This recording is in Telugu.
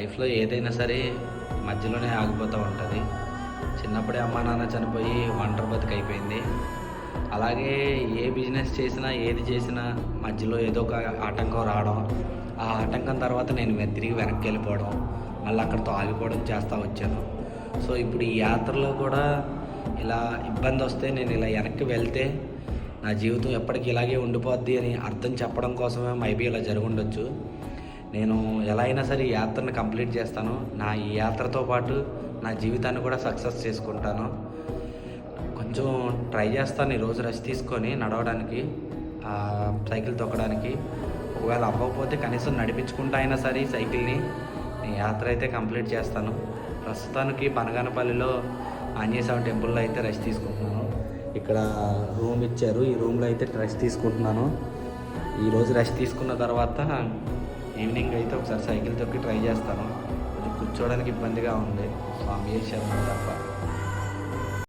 లైఫ్లో ఏదైనా సరే మధ్యలోనే ఆగిపోతూ ఉంటుంది. చిన్నప్పుడే అమ్మా నాన్న చనిపోయి ఒంటరి బతుకు అయిపోయింది. అలాగే ఏ బిజినెస్ చేసినా ఏది చేసినా మధ్యలో ఏదో ఒక ఆటంకం రావడం, ఆ ఆటంకం తర్వాత నేను తిరిగి వెనక్కి వెళ్ళిపోవడం, మళ్ళీ అక్కడితో ఆగిపోవడం చేస్తూ వచ్చాను. సో ఇప్పుడు ఈ యాత్రలో కూడా ఇలా ఇబ్బంది వస్తే నేను ఇలా వెనక్కి వెళ్తే నా జీవితం ఎప్పటికీ ఇలాగే ఉండిపోద్ది అని అర్థం చెప్పడం కోసమే మైబీ ఇలా జరుగుండొచ్చు. నేను ఎలా అయినా సరే ఈ యాత్రను కంప్లీట్ చేస్తాను. నా ఈ యాత్రతో పాటు నా జీవితాన్ని కూడా సక్సెస్ చేసుకుంటాను. కొంచెం ట్రై చేస్తాను ఈరోజు రెస్ట్ తీసుకొని నడవడానికి, సైకిల్ తొక్కడానికి. ఒకవేళ అవ్వకపోతే కనీసం నడిపించుకుంటా అయినా సరే సైకిల్ని ఈ యాత్ర అయితే కంప్లీట్ చేస్తాను. ప్రస్తుతానికి బనగానపల్లిలో ఆంజనేయ స్వామి టెంపుల్లో అయితే రెస్ట్ తీసుకుంటున్నాను. ఇక్కడ రూమ్ ఇచ్చారు, ఈ రూమ్లో అయితే రెస్ట్ తీసుకుంటున్నాను. ఈరోజు రెస్ట్ తీసుకున్న తర్వాత ఈవినింగ్ అయితే ఒకసారి సైకిల్ తొక్కి ట్రై చేస్తాను. కొంచెం కూర్చోవడానికి ఇబ్బందిగా ఉంది, స్వామి శరణం తప్ప.